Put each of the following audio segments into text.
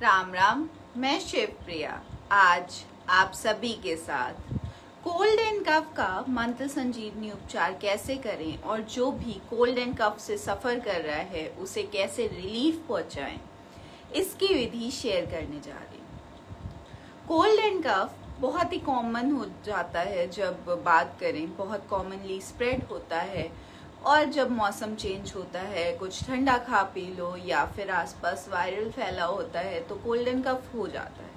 राम राम। मैं शिव प्रिया आज आप सभी के साथ कोल्ड एंड कफ का मंत्र संजीवनी उपचार कैसे करें और जो भी कोल्ड एंड कफ से सफर कर रहा है उसे कैसे रिलीफ पहुंचाएं, इसकी विधि शेयर करने जा रही हूँ। कोल्ड एंड कफ बहुत ही कॉमन हो जाता है, जब बात करें बहुत कॉमनली स्प्रेड होता है और जब मौसम चेंज होता है, कुछ ठंडा खा पी लो या फिर आसपास वायरल फैला होता है तो कोल्ड एंड कफ हो जाता है।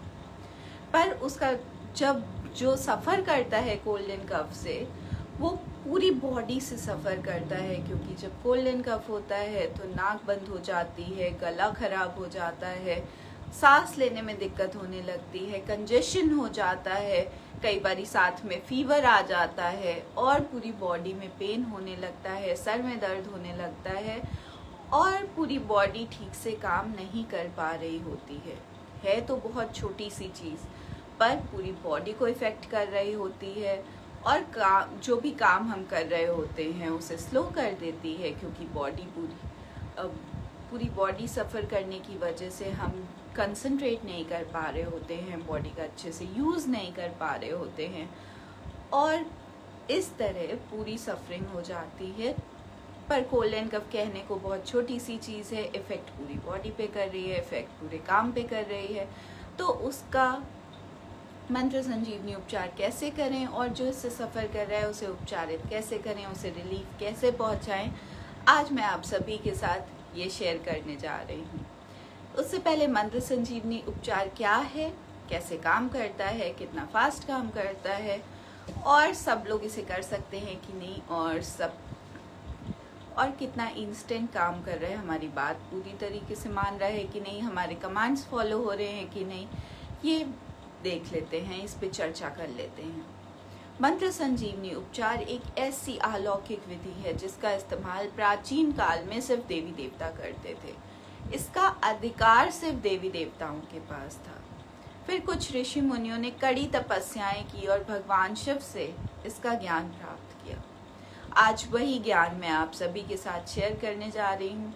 पर उसका जब जो सफ़र करता है कोल्ड एंड कफ से, वो पूरी बॉडी से सफ़र करता है, क्योंकि जब कोल्ड एंड कफ होता है तो नाक बंद हो जाती है, गला खराब हो जाता है, सांस लेने में दिक्कत होने लगती है, कंजेशन हो जाता है, कई बारी साथ में फीवर आ जाता है और पूरी बॉडी में पेन होने लगता है, सर में दर्द होने लगता है और पूरी बॉडी ठीक से काम नहीं कर पा रही होती है तो बहुत छोटी सी चीज़ पर पूरी बॉडी को इफ़ेक्ट कर रही होती है और जो भी काम हम कर रहे होते हैं उसे स्लो कर देती है, क्योंकि बॉडी पूरी बॉडी सफ़र करने की वजह से हम कंसंट्रेट नहीं कर पा रहे होते हैं, बॉडी का अच्छे से यूज़ नहीं कर पा रहे होते हैं और इस तरह पूरी सफरिंग हो जाती है। पर कोल्ड एंड कफ कहने को बहुत छोटी सी चीज़ है, इफ़ेक्ट पूरी बॉडी पे कर रही है, इफ़ेक्ट पूरे काम पे कर रही है। तो उसका मंत्र संजीवनी उपचार कैसे करें और जो इससे सफ़र कर रहा है उसे उपचारित कैसे करें, उसे रिलीफ कैसे पहुंचाएं, आज मैं आप सभी के साथ ये शेयर करने जा रही हूँ। उससे पहले मंत्र संजीवनी उपचार क्या है, कैसे काम करता है, कितना फास्ट काम करता है और सब लोग इसे कर सकते हैं कि नहीं, और कितना इंस्टेंट काम कर रहे हैं, हमारी बात पूरी तरीके से मान रहा है कि नहीं, हमारे कमांड्स फॉलो हो रहे हैं कि नहीं, ये देख लेते हैं, इस पे चर्चा कर लेते हैं। मंत्र संजीवनी उपचार एक ऐसी अलौकिक विधि है जिसका इस्तेमाल प्राचीन काल में सिर्फ देवी देवता करते थे। इसका अधिकार सिर्फ देवी देवताओं के पास था। फिर कुछ ऋषि मुनियों ने कड़ी तपस्याएं की और भगवान शिव से इसका ज्ञान प्राप्त किया। आज वही ज्ञान मैं आप सभी के साथ शेयर करने जा रही हूँ।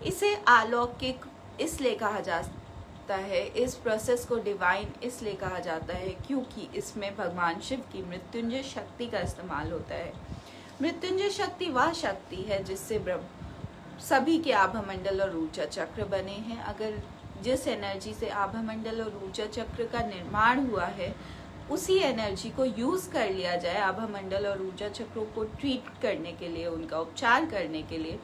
इसे अलौकिक इसलिए कहा जाता है, इस प्रोसेस को डिवाइन इसलिए कहा जाता है क्योंकि इसमें भगवान शिव की मृत्युंजय शक्ति का इस्तेमाल होता है। मृत्युंजय शक्ति वह शक्ति है जिससे सभी के आभामंडल और ऊर्जा चक्र बने हैं। अगर जिस एनर्जी से आभामंडल और ऊर्जा चक्र का निर्माण हुआ है उसी एनर्जी को यूज़ कर लिया जाए आभामंडल और ऊर्जा चक्रों को ट्रीट करने के लिए, उनका उपचार करने के लिए,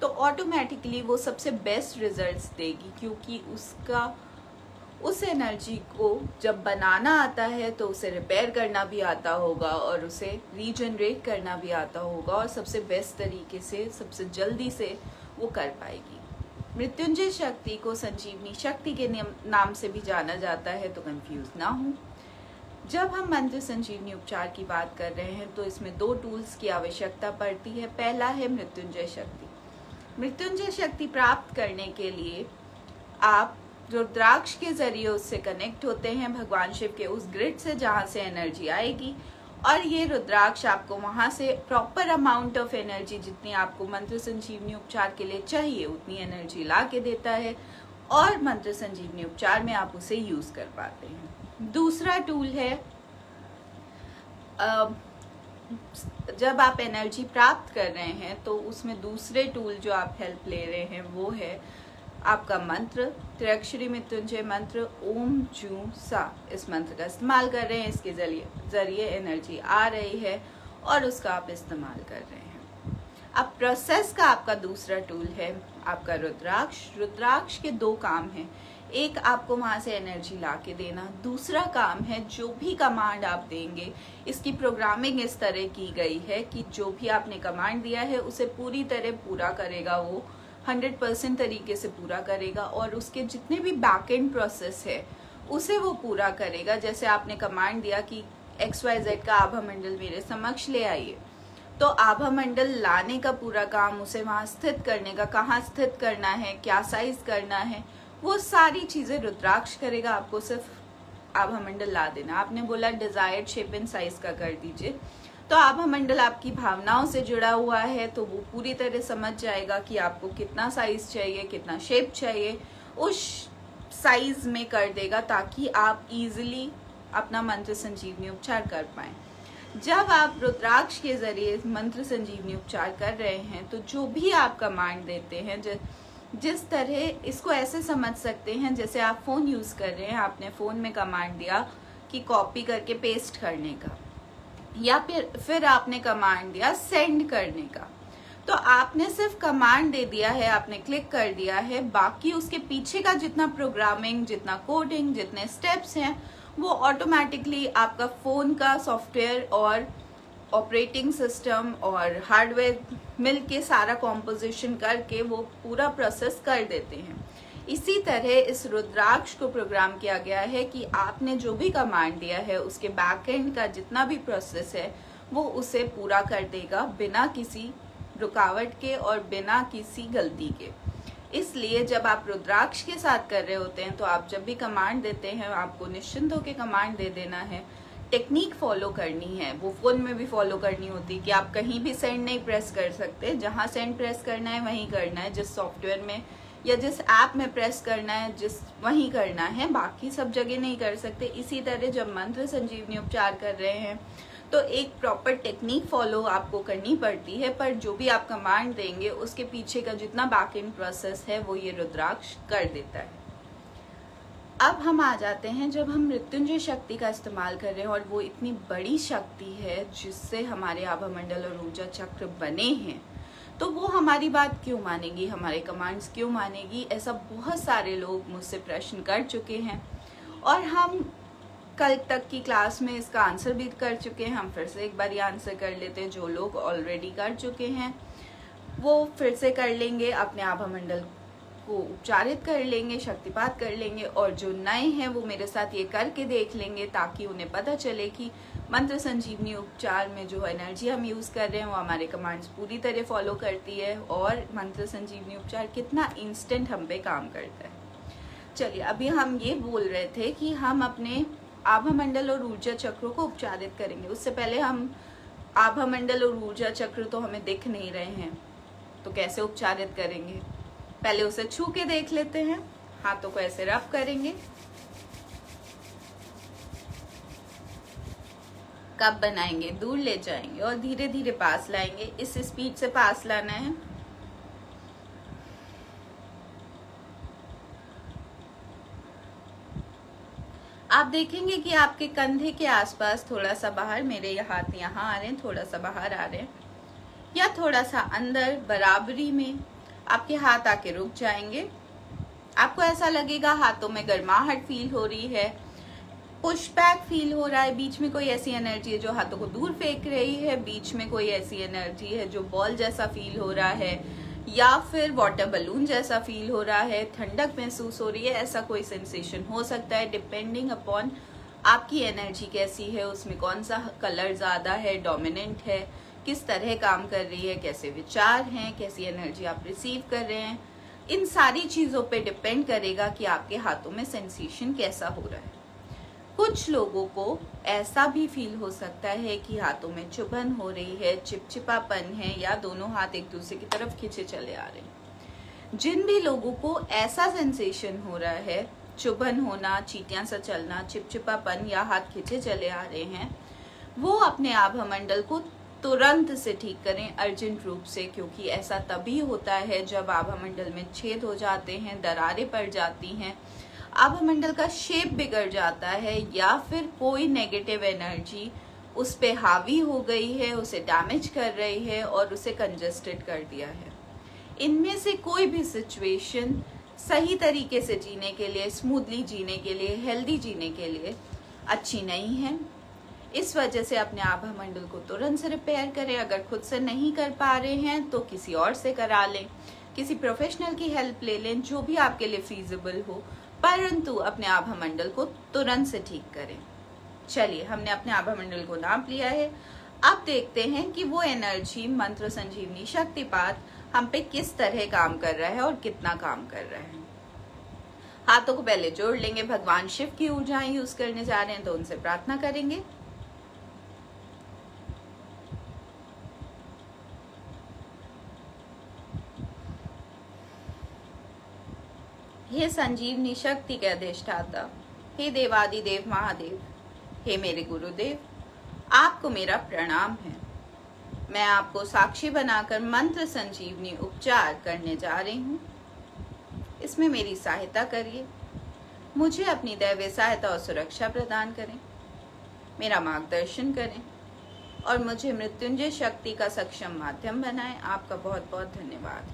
तो ऑटोमेटिकली वो सबसे बेस्ट रिजल्ट्स देगी, क्योंकि उस एनर्जी को जब बनाना आता है तो उसे रिपेयर करना भी आता होगा और उसे रीजनरेट करना भी आता होगा और सबसे बेस्ट तरीके से सबसे जल्दी से वो कर पाएगी। मृत्युंजय शक्ति को संजीवनी शक्ति के नाम से भी जाना जाता है, तो कंफ्यूज ना हो। जब हम मंत्र संजीवनी उपचार की बात कर रहे हैं तो इसमें दो टूल्स की आवश्यकता पड़ती है। पहला है मृत्युंजय शक्ति। मृत्युंजय शक्ति प्राप्त करने के लिए आप रुद्राक्ष के जरिए उससे कनेक्ट होते हैं भगवान शिव के उस ग्रिड से जहाँ से एनर्जी आएगी, और ये रुद्राक्ष आपको वहाँ से प्रॉपर अमाउंट ऑफ एनर्जी, जितनी आपको मंत्र संजीवनी उपचार के लिए चाहिए उतनी एनर्जी ला के देता है और मंत्र संजीवनी उपचार में आप उसे यूज कर पाते हैं। दूसरा टूल है, जब आप एनर्जी प्राप्त कर रहे हैं तो उसमें दूसरे टूल जो आप हेल्प ले रहे हैं वो है आपका मंत्र, त्र्यक्षरी मृत्युंजय मंत्र ओम जू सा। इस मंत्र का इस्तेमाल कर रहे हैं, इसके जरिए एनर्जी आ रही है और उसका आप इस्तेमाल कर रहे हैं। अब प्रोसेस का आपका दूसरा टूल है आपका रुद्राक्ष। रुद्राक्ष के दो काम हैं, एक आपको वहाँ से एनर्जी ला के देना, दूसरा काम है जो भी कमांड आप देंगे, इसकी प्रोग्रामिंग इस तरह की गई है कि जो भी आपने कमांड दिया है उसे पूरी तरह पूरा करेगा, वो 100% तरीके से पूरा करेगा और उसके जितने भी बैक एंड प्रोसेस है उसे वो पूरा करेगा। जैसे आपने कमांड दिया कि XYZ का आभामंडल मेरे समक्ष ले आइए, तो आभामंडल लाने का पूरा काम, उसे वहाँ स्थित करने का, कहाँ स्थित करना है, क्या साइज करना है, वो सारी चीज़ें रुद्राक्ष करेगा। आपको सिर्फ आभामंडल ला देना। आपने बोला डिजायर्ड शेप एंड साइज का कर दीजिए, तो आभामंडल आपकी भावनाओं से जुड़ा हुआ है तो वो पूरी तरह समझ जाएगा कि आपको कितना साइज चाहिए, कितना शेप चाहिए, उस साइज में कर देगा ताकि आप इजीली अपना मंत्र संजीवनी उपचार कर पाएं। जब आप रुद्राक्ष के जरिए मंत्र संजीवनी उपचार कर रहे हैं तो जो भी आप कमांड देते हैं, जिस तरह इसको ऐसे समझ सकते हैं जैसे आप फोन यूज कर रहे हैं, आपने फोन में कमांड दिया कि कॉपी करके पेस्ट करने का, या फिर आपने कमांड दिया सेंड करने का। तो आपने सिर्फ कमांड दे दिया है, आपने क्लिक कर दिया है, बाकी उसके पीछे का जितना प्रोग्रामिंग, जितना कोडिंग, जितने स्टेप्स हैं वो ऑटोमेटिकली आपका फोन का सॉफ्टवेयर और ऑपरेटिंग सिस्टम और हार्डवेयर मिलके सारा कॉम्पोजिशन करके वो पूरा प्रोसेस कर देते हैं। इसी तरह इस रुद्राक्ष को प्रोग्राम किया गया है कि आपने जो भी कमांड दिया है उसके बैकएंड का जितना भी प्रोसेस है वो उसे पूरा कर देगा बिना किसी रुकावट के और बिना किसी गलती के। इसलिए जब आप रुद्राक्ष के साथ कर रहे होते हैं तो आप जब भी कमांड देते हैं आपको निश्चिंत होकर कमांड दे देना है, टेक्निक फॉलो करनी है। वो फोन में भी फॉलो करनी होती है कि आप कहीं भी सेंड नहीं प्रेस कर सकते, जहां सेंड प्रेस करना है वहीं करना है, जिस सॉफ्टवेयर में या जिस ऐप में प्रेस करना है वहीं करना है, बाकी सब जगह नहीं कर सकते। इसी तरह जब मंत्र संजीवनी उपचार कर रहे हैं तो एक प्रॉपर टेक्निक फॉलो आपको करनी पड़ती है, पर जो भी आप कमांड देंगे उसके पीछे का जितना बैकएंड प्रोसेस है वो ये रुद्राक्ष कर देता है। अब हम आ जाते हैं जब हम मृत्युंजय शक्ति का इस्तेमाल कर रहे हैं और वो इतनी बड़ी शक्ति है जिससे हमारे आभा मंडल और ऊर्जा चक्र बने हैं, तो वो हमारी बात क्यों मानेगी, हमारे कमांड्स क्यों मानेगी? ऐसा बहुत सारे लोग मुझसे प्रश्न कर चुके हैं और हम कल तक की क्लास में इसका आंसर भी कर चुके हैं। हम फिर से एक बार ये आंसर कर लेते हैं। जो लोग ऑलरेडी कर चुके हैं वो फिर से कर लेंगे, अपने आभा मंडल को उपचारित कर लेंगे, शक्तिपात कर लेंगे, और जो नए हैं वो मेरे साथ ये करके देख लेंगे ताकि उन्हें पता चले कि मंत्र संजीवनी उपचार में जो एनर्जी हम यूज कर रहे हैं वो हमारे कमांड्स पूरी तरह फॉलो करती है और मंत्र संजीवनी उपचार कितना इंस्टेंट हम पे काम करता है। चलिए, अभी हम ये बोल रहे थे कि हम अपने आभा मंडल और ऊर्जा चक्रों को उपचारित करेंगे। उससे पहले हम आभा मंडल और ऊर्जा चक्र तो हमें दिख नहीं रहे हैं, तो कैसे उपचारित करेंगे? पहले उसे छू के देख लेते हैं। हाथों को ऐसे रब करेंगे, कप बनाएंगे, दूर ले जाएंगे और धीरे धीरे पास लाएंगे। इस स्पीड से पास लाना है। आप देखेंगे कि आपके कंधे के आसपास थोड़ा सा बाहर, मेरे ये हाथ यहाँ आ रहे हैं, थोड़ा सा बाहर आ रहे हैं, या थोड़ा सा अंदर बराबरी में आपके हाथ आके रुक जाएंगे। आपको ऐसा लगेगा हाथों में गर्माहट फील हो रही है, पुशबैक फील हो रहा है, बीच में कोई ऐसी एनर्जी है जो हाथों को दूर फेंक रही है, बीच में कोई ऐसी एनर्जी है जो बॉल जैसा फील हो रहा है, या फिर वाटर बलून जैसा फील हो रहा है, ठंडक महसूस हो रही है। ऐसा कोई सेंसेशन हो सकता है डिपेंडिंग अपॉन आपकी एनर्जी कैसी है, उसमें कौन सा कलर ज्यादा है, डोमिनेंट है, किस तरह काम कर रही है, कैसे विचार हैं, कैसी एनर्जी आप रिसीव कर रहे हैं। इन सारी चीजों पे डिपेंड करेगा कि आपके हाथों में सेंसेशन कैसा हो रहा है। कुछ लोगों को ऐसा भी फील हो सकता है कि हाथों में चुभन हो रही है, चिपचिपापन है, या दोनों हाथ एक दूसरे की तरफ खींचे चले आ रहे हैं। जिन भी लोगों को ऐसा सेंसेशन हो रहा है, चुभन होना, चींटियां सा चलना, चिपचिपापन या हाथ खींचे चले आ रहे हैं, वो अपने आभा मंडल को तुरंत से ठीक करें, अर्जेंट रूप से, क्योंकि ऐसा तभी होता है जब आभा मंडल में छेद हो जाते हैं, दरारें पड़ जाती हैं, आभा मंडल का शेप बिगड़ जाता है, या फिर कोई नेगेटिव एनर्जी उस पे हावी हो गई है, उसे डैमेज कर रही है और उसे कंजेस्टेड कर दिया है। इनमें से कोई भी सिचुएशन सही तरीके से जीने के लिए, स्मूथली जीने के लिए, हेल्दी जीने के लिए अच्छी नहीं है। इस वजह से अपने आभा मंडल को तुरंत से रिपेयर करें। अगर खुद से नहीं कर पा रहे हैं तो किसी और से करा लें, किसी प्रोफेशनल की हेल्प ले लें, जो भी आपके लिए फीजिबल हो, परंतु अपने आभा मंडल को तुरंत से ठीक करें। चलिए, हमने अपने आभा मंडल को नाप लिया है। अब देखते हैं कि वो एनर्जी मंत्र संजीवनी शक्तिपात हम पे किस तरह काम कर रहा है और कितना काम कर रहा है। हाथों को पहले जोड़ लेंगे। भगवान शिव की ऊर्जाएं यूज करने जा रहे हैं तो उनसे प्रार्थना करेंगे। हे संजीवनी शक्ति के अधिष्ठाता, हे देवादिदेव महादेव, हे मेरे गुरुदेव, आपको मेरा प्रणाम है। मैं आपको साक्षी बनाकर मंत्र संजीवनी उपचार करने जा रही हूँ। इसमें मेरी सहायता करिए, मुझे अपनी दैवीय सहायता और सुरक्षा प्रदान करें, मेरा मार्गदर्शन करें और मुझे मृत्युंजय शक्ति का सक्षम माध्यम बनाएं। आपका बहुत बहुत धन्यवाद।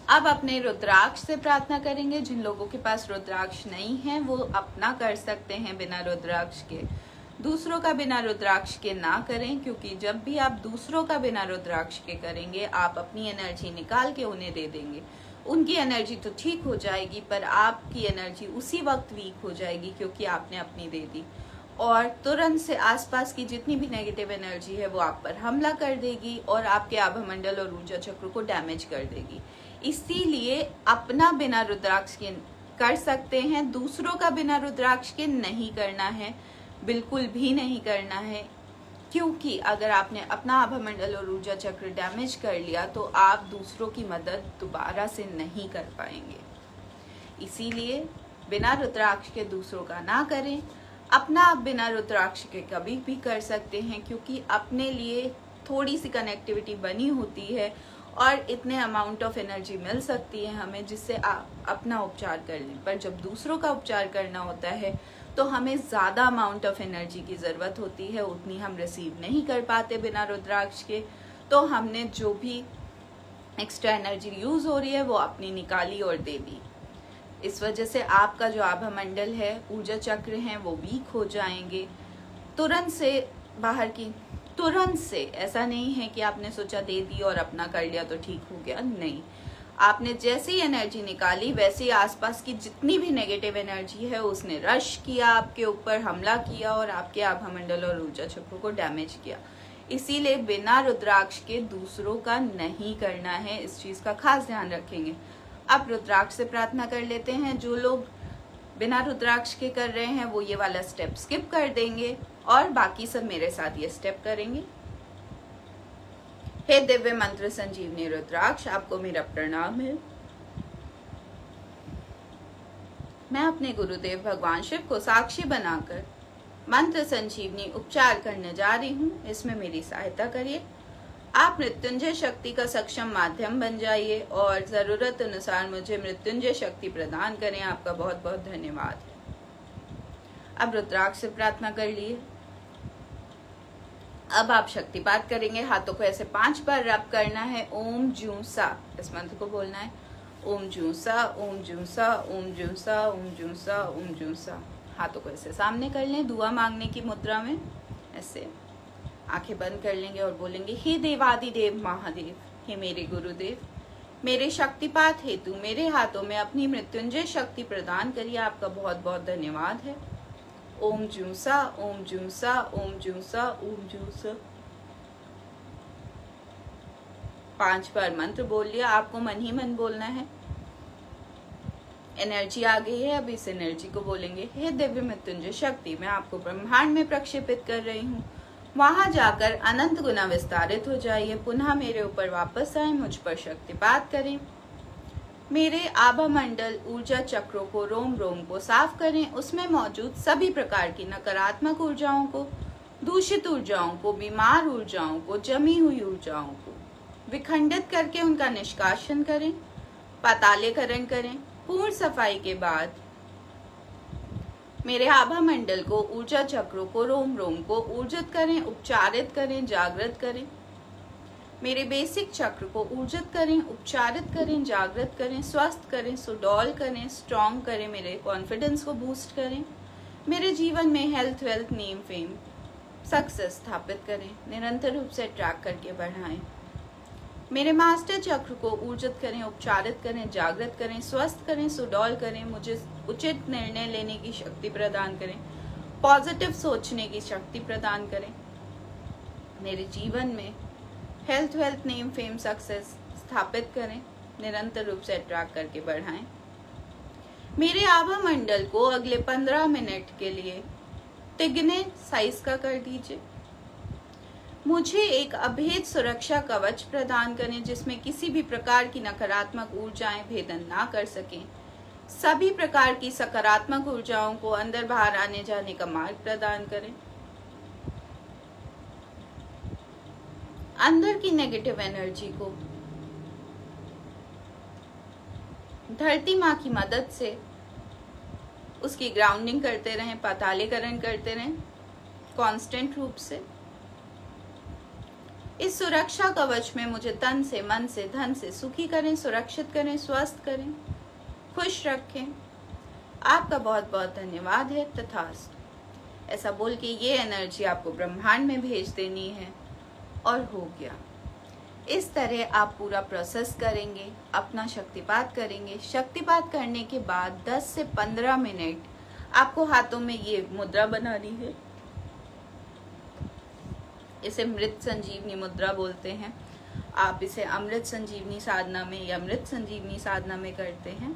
अब अपने रुद्राक्ष से प्रार्थना करेंगे। जिन लोगों के पास रुद्राक्ष नहीं है वो अपना कर सकते हैं बिना रुद्राक्ष के। दूसरों का बिना रुद्राक्ष के ना करें, क्योंकि जब भी आप दूसरों का बिना रुद्राक्ष के करेंगे आप अपनी एनर्जी निकाल के उन्हें दे देंगे। उनकी एनर्जी तो ठीक हो जाएगी पर आपकी एनर्जी उसी वक्त वीक हो जाएगी, क्योंकि आपने अपनी दे दी और तुरंत से आसपास की जितनी भी नेगेटिव एनर्जी है वो आप पर हमला कर देगी और आपके आभामंडल और ऊर्जा चक्र को डैमेज कर देगी। इसीलिए अपना बिना रुद्राक्ष के कर सकते हैं, दूसरों का बिना रुद्राक्ष के नहीं करना है, बिल्कुल भी नहीं करना है। क्योंकि अगर आपने अपना आभामंडल और ऊर्जा चक्र डैमेज कर लिया तो आप दूसरों की मदद दोबारा से नहीं कर पाएंगे। इसीलिए बिना रुद्राक्ष के दूसरों का ना करें। अपना आप बिना रुद्राक्ष के कभी भी कर सकते हैं, क्योंकि अपने लिए थोड़ी सी कनेक्टिविटी बनी होती है और इतने अमाउंट ऑफ एनर्जी मिल सकती है हमें, जिससे आप अपना उपचार कर लें। पर जब दूसरों का उपचार करना होता है तो हमें ज्यादा अमाउंट ऑफ एनर्जी की जरूरत होती है, उतनी हम रिसीव नहीं कर पाते बिना रुद्राक्ष के। तो हमने जो भी एक्स्ट्रा एनर्जी यूज हो रही है वो अपनी निकाली और दे दी। इस वजह से आपका जो आभामंडल है, ऊर्जा चक्र है, वो वीक हो जाएंगे। तुरंत से बाहर की, तुरंत से, ऐसा नहीं है कि आपने सोचा दे दी और अपना कर लिया तो ठीक हो गया, नहीं। आपने जैसे ही एनर्जी निकाली वैसे ही आसपास की जितनी भी नेगेटिव एनर्जी है उसने रश किया, आपके ऊपर हमला किया और आपके आभामंडल और ऊर्जा चक्र को डैमेज किया। इसीलिए बिना रुद्राक्ष के दूसरों का नहीं करना है, इस चीज का खास ध्यान रखेंगे। अब रुद्राक्ष से प्रार्थना कर लेते हैं। जो लोग बिना रुद्राक्ष के कर रहे हैं वो ये वाला स्टेप स्किप कर देंगे और बाकी सब मेरे साथ ये स्टेप करेंगे। हे दिव्य मंत्र संजीवनी रुद्राक्ष, आपको मेरा प्रणाम है। मैं अपने गुरुदेव भगवान शिव को साक्षी बनाकर मंत्र संजीवनी उपचार करने जा रही हूँ। इसमें मेरी सहायता करिए। आप मृत्युंजय शक्ति का सक्षम माध्यम बन जाइए और जरूरत अनुसार मुझे मृत्युंजय शक्ति प्रदान करें। आपका बहुत बहुत धन्यवाद। अब रुद्राक्ष से प्रार्थना कर लिए। अब आप शक्तिपात करेंगे। हाथों को ऐसे 5 बार रब करना है। ओम जूं सा, इस मंत्र को बोलना है। ओम जूं सा, ओम जूं सा, ओम जूं सा, ओम जूं सा, ओम जूं सा। हाथों को ऐसे सामने कर लें, दुआ मांगने की मुद्रा में। ऐसे आंखें बंद कर लेंगे और बोलेंगे, हे देवादिदेव महादेव, हे मेरे गुरुदेव, मेरे शक्तिपात हेतु मेरे हाथों में अपनी मृत्युंजय शक्ति प्रदान करिए। आपका बहुत बहुत धन्यवाद है। ओम जूं सा, ओम जूं सा, ओम जूं सा, ओम जूं सा। 5 बार मंत्र बोल लिया। आपको मन ही मन बोलना है। एनर्जी आ गई है, अब इस एनर्जी को बोलेंगे, हे दिव्य मृत्युंजय शक्ति, मैं आपको ब्रह्मांड में प्रक्षेपित कर रही हूँ। वहां जाकर अनंत गुना विस्तारित हो जाइए। पुनः मेरे ऊपर वापस आए, मुझ पर शक्तिपात करें। मेरे आभामंडल ऊर्जा चक्रों को, रोम रोम को साफ करें। उसमें मौजूद सभी प्रकार की नकारात्मक ऊर्जाओं को, दूषित ऊर्जाओं को, बीमार ऊर्जाओं को, जमी हुई ऊर्जाओं को विखंडित करके उनका निष्कासन करें, पातालीकरण करें। पूर्ण सफाई के बाद मेरे आभामंडल को, ऊर्जा चक्रों को, रोम रोम को ऊर्जित करें, उपचारित करें, जागृत करें। मेरे बेसिक चक्र को ऊर्जित करें, उपचारित करें, जागृत करें, स्वस्थ करें, सुडौल करें, स्ट्रॉन्ग करें। मेरे कॉन्फिडेंस को बूस्ट करें। मेरे जीवन में health, wealth, name, fame, success स्थापित करें। निरंतर रूप से ट्रैक करके बढ़ाएं। मेरे मास्टर चक्र को ऊर्जित करें, उपचारित करें, जागृत करें, स्वस्थ करें, सुडौल करें। मुझे उचित निर्णय लेने की शक्ति प्रदान करें, पॉजिटिव सोचने की शक्ति प्रदान करें। मेरे जीवन में health, wealth, name, fame, success स्थापित करें। निरंतर रूप से अट्रैक्ट करके बढ़ाएं। मेरे आभामंडल को अगले 15 मिनट के लिए तिगने साइज का कर दीजिए। मुझे एक अभेद सुरक्षा कवच प्रदान करें जिसमें किसी भी प्रकार की नकारात्मक ऊर्जाएं भेदन ना कर सकें। सभी प्रकार की सकारात्मक ऊर्जाओं को अंदर बाहर आने जाने का मार्ग प्रदान करें। अंदर की नेगेटिव एनर्जी को धरती माँ की मदद से उसकी ग्राउंडिंग करते रहें, पातालीकरण करते रहें कांस्टेंट रूप से। इस सुरक्षा कवच में मुझे तन से, मन से, धन से सुखी करें, सुरक्षित करें, स्वस्थ करें, खुश रखें। आपका बहुत बहुत धन्यवाद है। तथास्तु। ऐसा बोल के ये एनर्जी आपको ब्रह्मांड में भेज देनी है और हो गया। इस तरह आप पूरा प्रोसेस करेंगे, अपना शक्तिपात करेंगे। शक्तिपात करने के बाद 10 से 15 मिनट आपको हाथों में ये मुद्रा बनानी है। इसे मृत संजीवनी मुद्रा बोलते हैं। आप इसे अमृत संजीवनी साधना में या मृत संजीवनी साधना में करते हैं।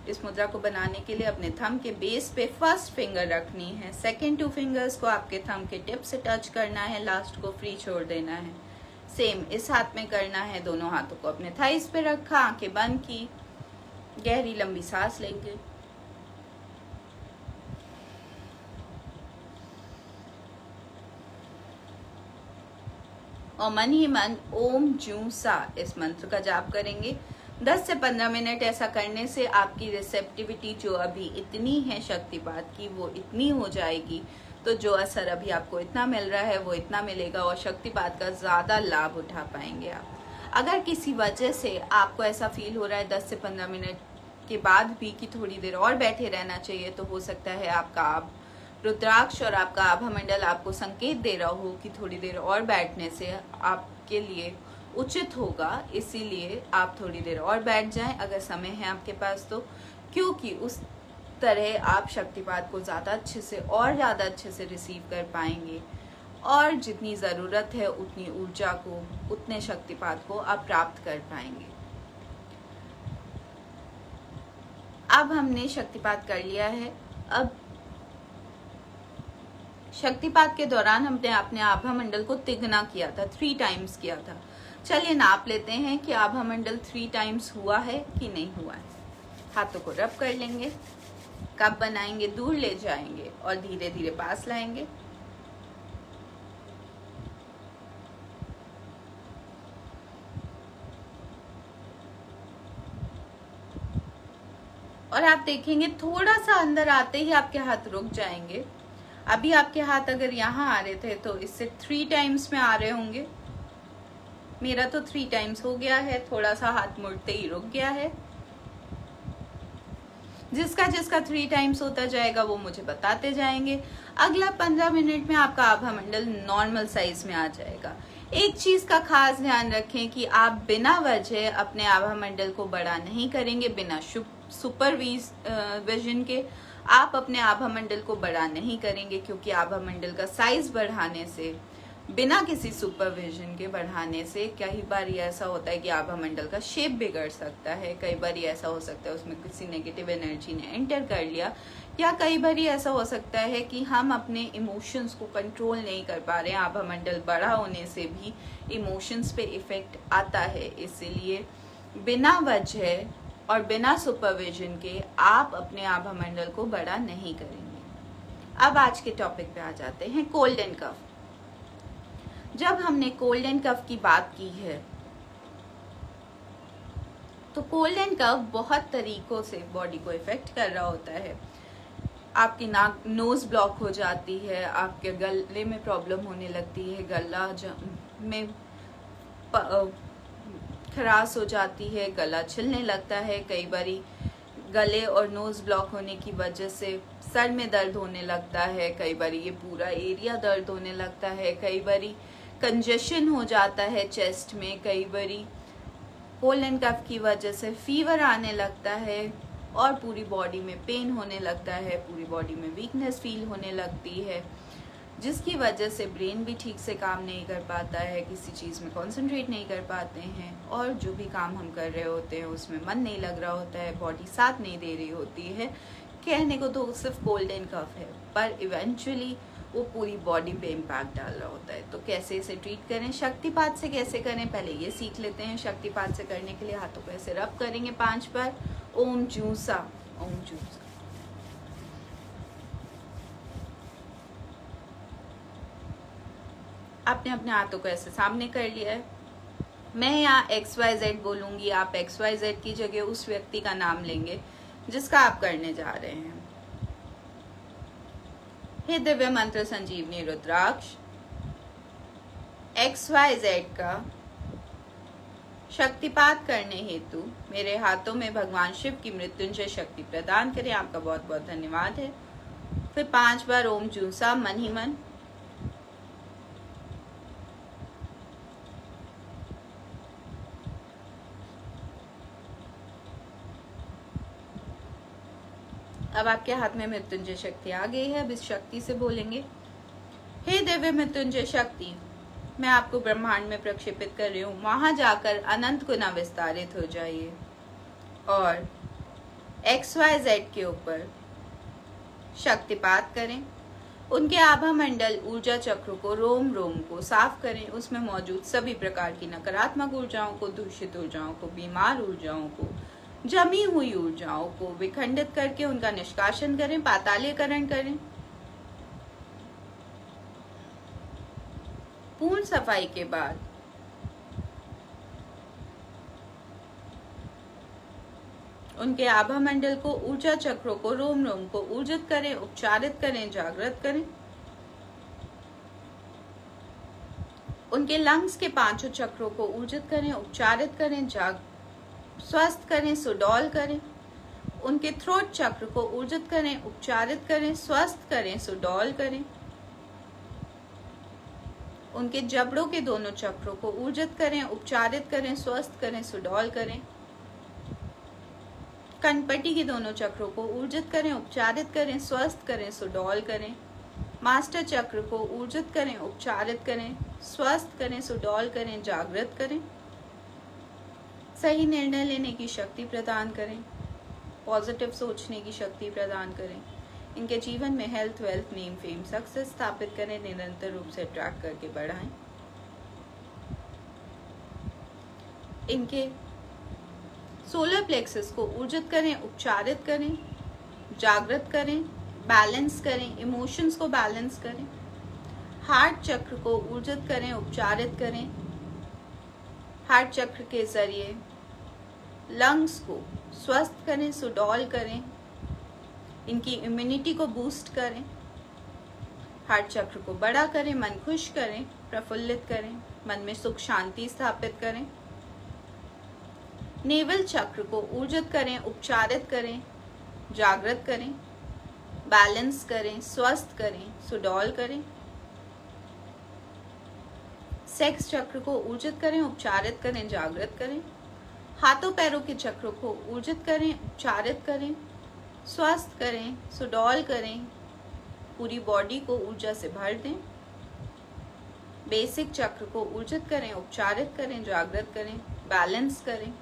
इस मुद्रा को बनाने के लिए अपने थंब के बेस पे फर्स्ट फिंगर रखनी है, सेकंड 2 फिंगर्स को आपके थंब के टिप से टच करना है, लास्ट को फ्री छोड़ देना है। सेम इस हाथ में करना है। दोनों हाथों को अपने थाइस पे रखा, आंखें बंद की, गहरी लंबी सांस लेंगे। और मन ही मन ओम जू सा इस मंत्र का जाप करेंगे। 10 से 15 मिनट ऐसा करने से आपकी रिसेप्टिविटी जो अभी इतनी है शक्तिपात की, वो इतनी हो जाएगी। तो जो असर अभी आपको इतना मिल रहा है वो इतना मिलेगा और शक्तिपात का ज्यादा लाभ उठा पाएंगे आप। अगर किसी वजह से आपको ऐसा फील हो रहा है 10 से 15 मिनट के बाद भी कि थोड़ी देर और बैठे रहना चाहिए, तो हो सकता है आपका रुद्राक्ष और आपका आभा मंडल आपको संकेत दे रहा हो कि थोड़ी देर और बैठने से आपके लिए उचित होगा। इसीलिए आप थोड़ी देर और बैठ जाएं अगर समय है आपके पास तो, क्योंकि उस तरह आप शक्तिपात को ज्यादा अच्छे से और ज्यादा अच्छे से रिसीव कर पाएंगे और जितनी जरूरत है उतनी ऊर्जा को, उतने शक्तिपात को आप प्राप्त कर पाएंगे। अब हमने शक्तिपात कर लिया है। अब शक्तिपात के दौरान हमने अपने आभा मंडल को तिगना किया था, 3 टाइम्स किया था। चलिए नाप लेते हैं कि आभा मंडल 3 टाइम्स हुआ है कि नहीं हुआ है। हाथों को रब कर लेंगे, कप बनाएंगे, दूर ले जाएंगे और धीरे धीरे पास लाएंगे। और आप देखेंगे थोड़ा सा अंदर आते ही आपके हाथ रुक जाएंगे। अभी आपके हाथ अगर यहाँ आ रहे थे तो इससे 3 टाइम्स में आ रहे होंगे। मेरा तो 3 टाइम्स हो गया है, थोड़ा सा हाथ मुड़ते ही रुक गया है। जिसका 3 टाइम्स होता जाएगा वो मुझे बताते जाएंगे। अगला 15 मिनट में आपका आभा मंडल नॉर्मल साइज में आ जाएगा। एक चीज का खास ध्यान रखें कि आप बिना वजह अपने आभा मंडल को बड़ा नहीं करेंगे, बिना सुपरविजन के आप अपने आभा मंडल को बड़ा नहीं करेंगे, क्योंकि आभा मंडल का साइज बढ़ाने से, बिना किसी सुपरविजन के बढ़ाने से कई बार ऐसा होता है कि आभा मंडल का शेप बिगड़ सकता है। कई बार ऐसा हो सकता है उसमें किसी नेगेटिव एनर्जी ने एंटर कर लिया, या कई बार ऐसा हो सकता है कि हम अपने इमोशंस को कंट्रोल नहीं कर पा रहे हैं। आभा मंडल बड़ा होने से भी इमोशंस पे इफेक्ट आता है, इसीलिए बिना वजह और बिना सुपरविजन के आप अपने आभा मंडल को बड़ा नहीं करेंगे। अब आज के टॉपिक पे आ जाते हैं, कोल्ड एंड कफ। जब हमने कोल्ड एंड कफ की बात की है तो कोल्ड एंड कफ बहुत तरीकों से बॉडी को इफेक्ट कर रहा होता है। आपकी नोज ब्लॉक हो जाती है, आपके गले में प्रॉब्लम होने लगती है, गला में खराश हो जाती है, गला छिलने लगता है। कई बारी गले और नोज ब्लॉक होने की वजह से सर में दर्द होने लगता है, कई बारी ये पूरा एरिया दर्द होने लगता है, कई बारी कंजेशन हो जाता है चेस्ट में, कई बारी कोल्ड एंड कफ की वजह से फीवर आने लगता है और पूरी बॉडी में पेन होने लगता है, पूरी बॉडी में वीकनेस फील होने लगती है, जिसकी वजह से ब्रेन भी ठीक से काम नहीं कर पाता है, किसी चीज़ में कंसंट्रेट नहीं कर पाते हैं और जो भी काम हम कर रहे होते हैं उसमें मन नहीं लग रहा होता है, बॉडी साथ नहीं दे रही होती है। कहने को तो सिर्फ कोल्ड एंड कफ है, पर इवेंचुअली वो पूरी बॉडी पे इम्पैक्ट डाल रहा होता है। तो कैसे इसे ट्रीट करें, शक्तिपात से कैसे करें, पहले ये सीख लेते हैं। शक्तिपात से करने के लिए हाथों को ऐसे रब करेंगे 5 बार। ओम जूसा, ओम जूसा। आपने अपने हाथों को ऐसे सामने कर लिया है। मैं यहाँ XYZ बोलूंगी, आप XYZ की जगह उस व्यक्ति का नाम लेंगे जिसका आप करने जा रहे हैं। हे दिव्य मंत्र संजीवनी रुद्राक्ष, XYZ का शक्तिपात करने हेतु मेरे हाथों में भगवान शिव की मृत्युंजय शक्ति प्रदान करें। आपका बहुत बहुत धन्यवाद है। फिर 5 बार ओम जूसा मन ही मन। अब आपके हाथ में मृत्युंजय शक्ति आ गई है। अब इस शक्ति से बोलेंगे, हे दिव्य मृत्युंजय शक्ति, मैं आपको ब्रह्मांड में प्रक्षेपित कर रही हूँ। वहां जाकर अनंत गुना विस्तारित हो जाइए और XYZ के ऊपर शक्तिपात करें। उनके आभा मंडल ऊर्जा चक्र को, रोम रोम को साफ करें। उसमें मौजूद सभी प्रकार की नकारात्मक ऊर्जाओं को, दूषित ऊर्जाओं को, बीमार ऊर्जाओं को, जमी हुई ऊर्जाओं को विखंडित करके उनका निष्कासन करें, पातालीकरण करें। पूर्ण सफाई के बाद उनके आभा मंडल को, ऊर्जा चक्रों को, रोम रोम को ऊर्जित करें, उपचारित करें, जागृत करें। उनके लंग्स के 5 चक्रों को ऊर्जित करें, उपचारित करें, स्वस्थ करें, सुडौल करें। उनके थ्रोट चक्र को ऊर्जित करें, उपचारित करें, स्वस्थ करें, सुडौल करें। उनके जबड़ों के दोनों चक्रों को ऊर्जित करें, उपचारित करें, स्वस्थ करें, सुडौल करें। कनपट्टी के दोनों चक्रों को ऊर्जित करें, उपचारित करें, स्वस्थ करें, सुडौल करें। मास्टर चक्र को ऊर्जित करें, उपचारित करें, स्वस्थ करें, सुडौल करें, जागृत करें। सही निर्णय लेने की शक्ति प्रदान करें, पॉजिटिव सोचने की शक्ति प्रदान करें। इनके जीवन में health, wealth, name, fame, success स्थापित करें, निरंतर रूप से अट्रैक्ट करके बढ़ाएं। इनके सोलर प्लेक्सस को ऊर्जित करें, उपचारित करें, जागृत करें, बैलेंस करें, इमोशंस को बैलेंस करें। हार्ट चक्र को ऊर्जित करें, उपचारित करें। हार्ट चक्र के जरिए लंग्स को स्वस्थ करें, सुडौल करें। इनकी इम्यूनिटी को बूस्ट करें। हार्ट चक्र को बड़ा करें, मन खुश करें, प्रफुल्लित करें, मन में सुख शांति स्थापित करें। नेवल चक्र को ऊर्जित करें, उपचारित करें, जागृत करें, बैलेंस करें, स्वस्थ करें, सुडौल करें। सेक्स चक्र को ऊर्जित करें, उपचारित करें, जागृत करें। हाथों पैरों के चक्रों को ऊर्जित करें, उपचारित करें, स्वस्थ करें, सुडौल करें। पूरी बॉडी को ऊर्जा से भर दें। बेसिक चक्र को ऊर्जित करें, उपचारित करें, जागृत करें, बैलेंस करें।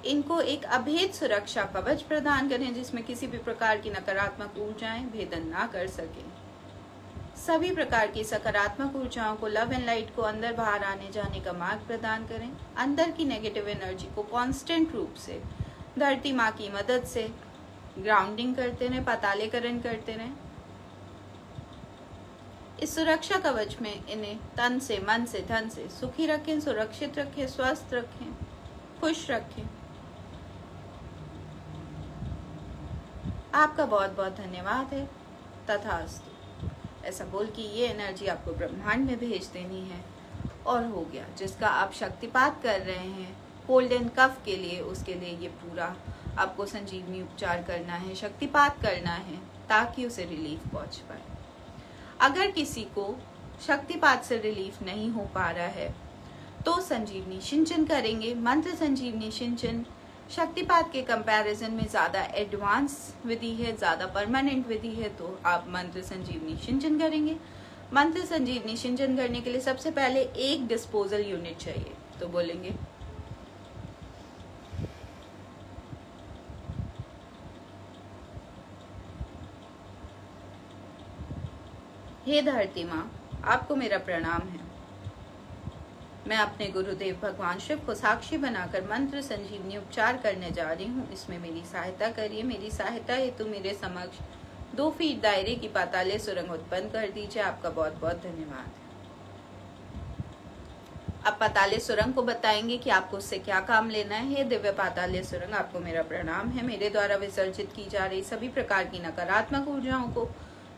इनको एक अभेद सुरक्षा कवच प्रदान करें जिसमें किसी भी प्रकार की नकारात्मक ऊर्जाएं भेदन ना कर सके। सभी प्रकार की सकारात्मक ऊर्जाओं को, लव एंड लाइट को अंदर बाहर आने जाने का मार्ग प्रदान करें। अंदर की नेगेटिव एनर्जी को कांस्टेंट रूप से धरती माँ की मदद से ग्राउंडिंग करते रहें, पातालीकरण करते रहें। इस सुरक्षा कवच में इन्हें तन से, मन से, धन से सुखी रखें, सुरक्षित रखें, स्वस्थ रखें, खुश रखें। आपका बहुत बहुत धन्यवाद है। तथास्तु। ऐसा बोल कि ये एनर्जी आपको ब्रह्मांड में भेज देनी है और हो गया। जिसका आप शक्तिपात कर रहे हैं कोल्ड एंड कफ के लिए, उसके लिए ये पूरा आपको संजीवनी उपचार करना है, शक्तिपात करना है ताकि उसे रिलीफ पहुंच पाए। अगर किसी को शक्तिपात से रिलीफ नहीं हो पा रहा है तो संजीवनी सिंचन करेंगे। मंत्र संजीवनी सिंचन शक्तिपात के कंपैरिजन में ज़्यादा एडवांस विधि है, ज़्यादा परमानेंट विधि है, तो आप मंत्र संजीवनी सिंचन करेंगे। मंत्र संजीवनी सिंचन करने के लिए सबसे पहले एक डिस्पोजल यूनिट चाहिए। तो बोलेंगे हे धरती माँ, आपको मेरा प्रणाम है। मैं अपने गुरुदेव भगवान शिव को साक्षी बनाकर मंत्र संजीवनी उपचार करने जा रही हूँ। इसमें मेरी सहायता करिए। मेरी सहायता हेतु मेरे समक्ष 2 फीट दायरे की पाताले सुरंग उत्पन्न कर दीजिए। आपका बहुत बहुत धन्यवाद। अब पाताले सुरंग को बताएंगे कि आपको उससे क्या काम लेना है। हे दिव्य पाताले सुरंग, आपको मेरा प्रणाम है। मेरे द्वारा विसर्जित की जा रही सभी प्रकार की नकारात्मक ऊर्जाओं को,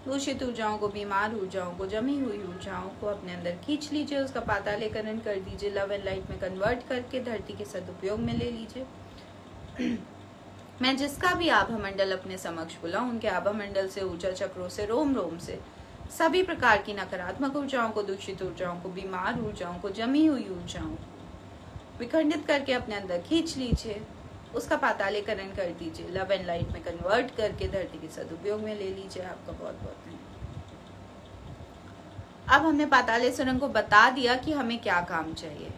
दूषित ऊर्जाओं को, बीमार ऊर्जाओं को, जमी हुई ऊर्जाओं को अपने अंदर खींच लीजिए। उसका पातालीकरण कर दीजिए। लव एंड लाइट में कन्वर्ट करके धरती के सदुपयोग में ले लीजिए। मैं जिसका भी आभा मंडल अपने समक्ष बुलाऊं, उनके आभा मंडल से, ऊर्जा चक्रों से, रोम रोम से सभी प्रकार की नकारात्मक ऊर्जाओं को, दूषित ऊर्जाओं को, बीमार ऊर्जाओं को, जमी हुई ऊर्जाओं को विखंडित करके अपने अंदर खींच लीजिए। उसका पातालीकरण कर दीजिए। लव एंड लाइट में कन्वर्ट करके धरती के सदुपयोग में ले लीजिए। आपका बहुत बहुत धन्यवाद। अब हमने पाताले सुरंग को बता दिया कि हमें क्या काम चाहिए।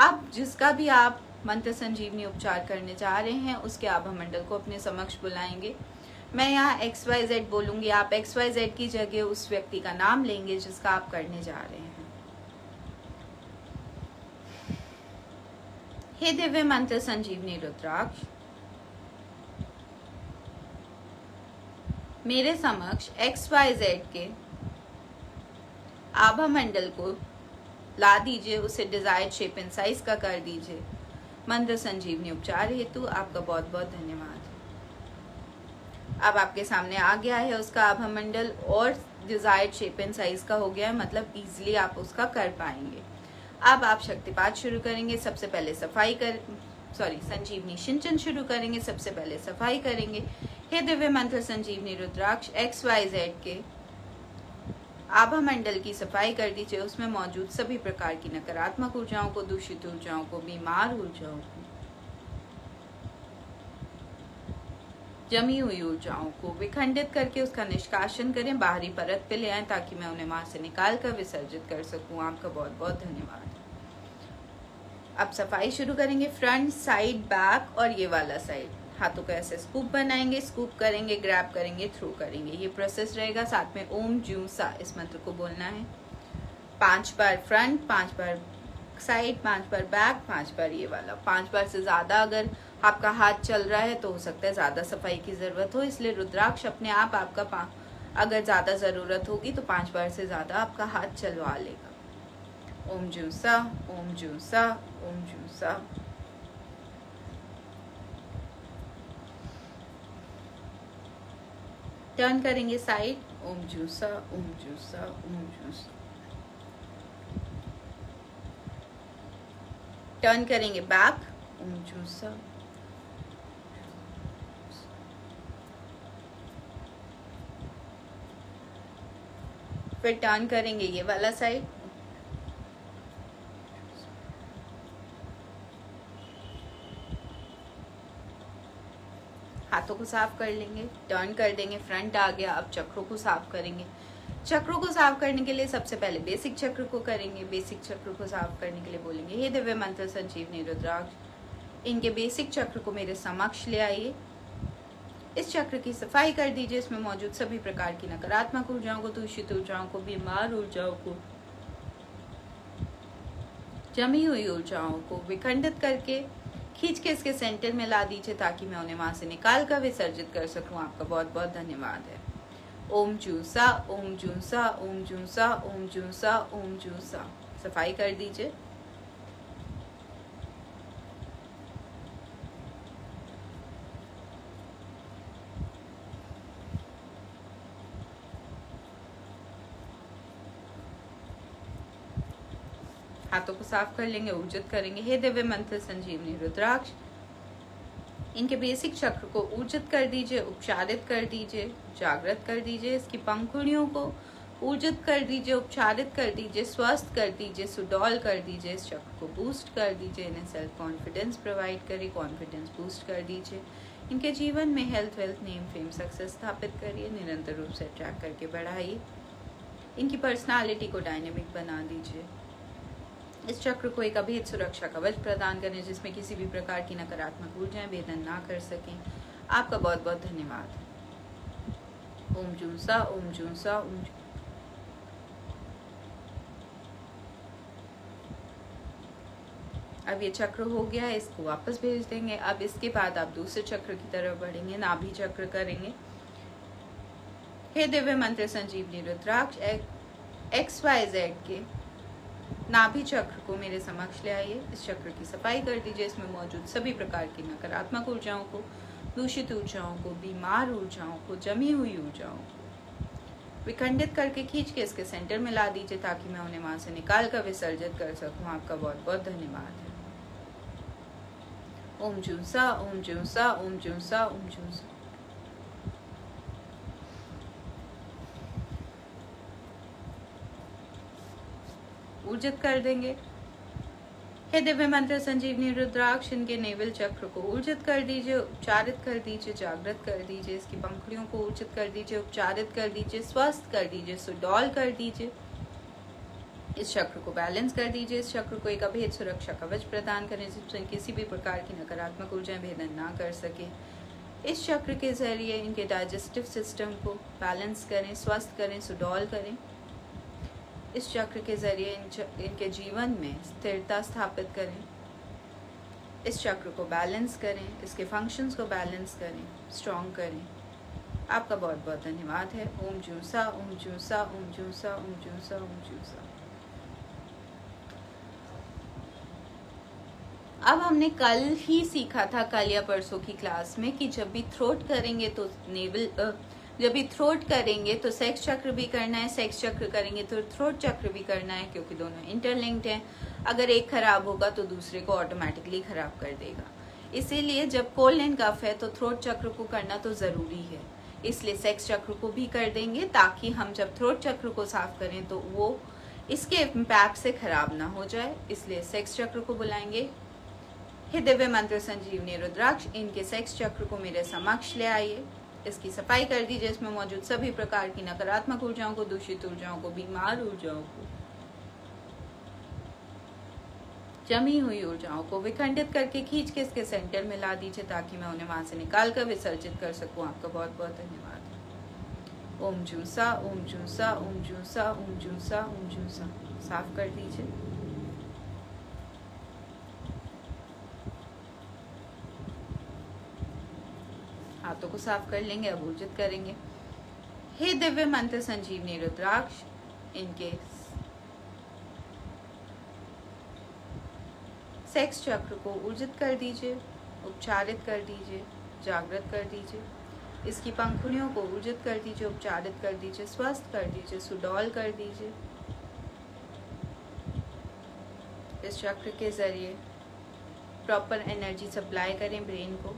अब जिसका भी आप मंत्र संजीवनी उपचार करने जा रहे हैं, उसके आभा मंडल को अपने समक्ष बुलाएंगे। मैं यहाँ XYZ बोलूंगी, आप XYZ की जगह उस व्यक्ति का नाम लेंगे जिसका आप करने जा रहे हैं। हे दिव्य मंत्र संजीवनी रुद्राक्ष, मेरे समक्ष XYZ के आभा मंडल को ला दीजिए। उसे डिजायर्ड शेप एंड साइज का कर दीजिए। मंत्र संजीवनी उपचार हेतु आपका बहुत बहुत धन्यवाद। अब आपके सामने आ गया है उसका आभा मंडल और डिजायर्ड शेप एंड साइज का हो गया है, मतलब इजीली आप उसका कर पाएंगे। अब आप शक्तिपात शुरू करेंगे। सबसे पहले संजीवनी सिंचन शुरू करेंगे। सबसे पहले सफाई करेंगे। हे दिव्य मंत्र संजीवनी रुद्राक्ष, XYZ के आभा मंडल की सफाई कर दीजिए। उसमें मौजूद सभी प्रकार की नकारात्मक ऊर्जाओं को, दूषित ऊर्जाओं को, बीमार ऊर्जाओं को, जमी हुई ऊर्जाओं को विखंडित करके उसका निष्कासन करें। बाहरी परत पे ले आए ताकि मैं उन्हें वहां से निकाल कर विसर्जित कर सकूं। आपका बहुत बहुत धन्यवाद। अब सफाई शुरू करेंगे। फ्रंट, साइड, बैक और ये वाला साइड। हाथों को ऐसे स्कूप बनाएंगे, स्कूप करेंगे, ग्रैब करेंगे, थ्रो करेंगे। ये प्रोसेस रहेगा। साथ में ओम ज्यू सा इस मंत्र को बोलना है। 5 बार फ्रंट, 5 बार साइड, 5 बार बैक, 5 बार ये वाला। 5 बार से ज्यादा अगर आपका हाथ चल रहा है तो हो सकता है ज्यादा सफाई की जरूरत हो, इसलिए रुद्राक्ष अपने आप आपका अगर ज्यादा जरूरत होगी तो 5 बार से ज्यादा आपका हाथ चलवा लेगा। ओम ज्यू सा, ओम ज्यू सा, ओम ज्यू सा। टर्न करेंगे साइड। ओम ज्यू सा, ओम ज्यू सा, ओम ज्यू सा। टर्न करेंगे बैक। ओम ज्यू सा। फिर टर्न करेंगे ये वाला साइड। हाथों को साफ कर लेंगे। टर्न कर देंगे, फ्रंट आ गया। अब चक्रों को साफ करेंगे। चक्रों को साफ करने के लिए सबसे पहले बेसिक चक्र को करेंगे। बेसिक चक्र को साफ करने के लिए बोलेंगे, हे दिव्य मंत्र संजीवनी रुद्राक्ष, इनके बेसिक चक्र को मेरे समक्ष ले आइए। इस चक्र की सफाई कर दीजिए। इसमें मौजूद सभी प्रकार की नकारात्मक ऊर्जाओं को, दूषित ऊर्जाओं को, बीमार ऊर्जाओं को, जमी हुई ऊर्जाओं को विखंडित करके खींच के इसके सेंटर में ला दीजिए ताकि मैं उन्हें वहां से निकाल कर विसर्जित कर सकूं। आपका बहुत बहुत धन्यवाद है। ओम जूसा, ओम जूसा, ओम जूसा, ओम जूसा, ओम जूसा। सफाई कर दीजिए। हाथों को साफ कर लेंगे, ऊर्जित करेंगे। हे दिव्य मंत्र संजीवनी रुद्राक्ष, इनके बेसिक चक्र को ऊर्जित कर दीजिए, उपचारित कर दीजिए, जागृत कर दीजिए। इसकी पंखुड़ियों को ऊर्जित कर दीजिए, उपचारित कर दीजिए, स्वस्थ कर दीजिए, सुडौल कर दीजिए। इस चक्र को बूस्ट कर दीजिए। इन्हें सेल्फ कॉन्फिडेंस प्रोवाइड करिए, कॉन्फिडेंस बूस्ट कर दीजिए। इनके जीवन में health, wealth, name, fame, success स्थापित करिए। निरंतर रूप से अट्रैक्ट करके बढ़ाइए। इनकी पर्सनालिटी को डायनेमिक बना दीजिए। इस चक्र को एक अभेद सुरक्षा कवच प्रदान करें जिसमें किसी भी प्रकार की नकारात्मक ऊर्जाएं भेदन ना कर सकें। आपका बहुत बहुत धन्यवाद। ओम जूसा, ओम जूसा, ओम। अब ये चक्र हो गया है, इसको वापस भेज देंगे। अब इसके बाद आप दूसरे चक्र की तरफ बढ़ेंगे, नाभि चक्र करेंगे। हे दिव्य मंत्र संजीवनी रुद्राक्ष XYZ के नाभि चक्र को मेरे समक्ष ले आइए। इस चक्र की सफाई कर दीजिए। इसमें मौजूद सभी प्रकार की नकारात्मक ऊर्जाओं को, दूषित ऊर्जाओं को, बीमार ऊर्जाओं को, जमी हुई ऊर्जाओं को विखंडित करके खींच के इसके सेंटर में ला दीजिए, ताकि मैं उन्हें वहां से निकाल कर विसर्जित कर सकूं। आपका बहुत बहुत धन्यवाद है। ओम जूसा, ओम जूसा, ओम जूसा, ओम जूसा। ऊर्जित कर देंगे। हे दिव्य मंत्र संजीवनी रुद्राक्ष इनके नेवल चक्र को ऊर्जित कर दीजिए, उपचारित कर दीजिए, जागृत कर दीजिए। इसकी पंखुड़ियों को ऊर्जित कर दीजिए, उपचारित कर दीजिए, स्वस्थ कर दीजिए, सुडौल कर दीजिए। इस चक्र को बैलेंस कर दीजिए। इस चक्र को एक अभेद सुरक्षा कवच प्रदान करें, जिसमें किसी भी प्रकार की नकारात्मक ऊर्जाएं भेदन ना कर सके। इस चक्र के जरिए इनके डाइजेस्टिव सिस्टम को बैलेंस करें, स्वस्थ करें, सुडौल करें। इस चक्र के जरिए इनके जीवन में स्थिरता स्थापित करें। इस चक्र को बैलेंस करें, इसके फंक्शंस को बैलेंस करें, स्ट्रॉन्ग करें। आपका बहुत बहुत धन्यवाद है। ओम जूसा, ओम जूसा, ओम जूसा, ओम जूसा, ओम जूसा। अब हमने कल ही सीखा था, कल या परसों की क्लास में, कि जब भी थ्रोट करेंगे तो जब भी थ्रोट करेंगे तो सेक्स चक्र भी करना है, सेक्स चक्र करेंगे तो थ्रोट चक्र भी करना है, क्योंकि दोनों इंटरलिंक्ड हैं। अगर एक खराब होगा तो दूसरे को ऑटोमेटिकली खराब कर देगा। इसीलिए जब कोल्ड एंड कफ है तो थ्रोट चक्र को करना तो जरूरी है। इसलिए सेक्स चक्र को भी कर देंगे, ताकि हम जब थ्रोट चक्र को साफ करें तो वो इसके इम्पैक्ट से खराब ना हो जाए। इसलिए सेक्स चक्र को बुलाएंगे। हे दिव्य मंत्र संजीवनी रुद्राक्ष इनके सेक्स चक्र को मेरे समक्ष ले आइए। इसकी सफाई कर दीजिए। इसमें मौजूद सभी प्रकार की नकारात्मक ऊर्जाओं को, दूषित ऊर्जाओं को, बीमार ऊर्जाओं को, जमी हुई ऊर्जाओं को विखंडित करके खींच के इसके सेंटर में ला दीजिए, ताकि मैं उन्हें वहां से निकाल कर विसर्जित कर सकूं। आपका बहुत बहुत धन्यवाद। ओम जूसा, ओम जूसा, ओम जूसा, ओम जूसा, ओम जूसा। साफ कर दीजिए। हाथों को साफ कर लेंगे। अब ऊर्जित करेंगे। हे दिव्य मंत्र संजीवनी रुद्राक्ष इनके सेक्स चक्र को ऊर्जित कर दीजिए, उपचारित कर दीजिए, जागृत कर दीजिए। इसकी पंखुड़ियों को ऊर्जित कर दीजिए, उपचारित कर दीजिए, स्वस्थ कर दीजिए, सुडौल कर दीजिए। इस चक्र के जरिए प्रॉपर एनर्जी सप्लाई करें ब्रेन को।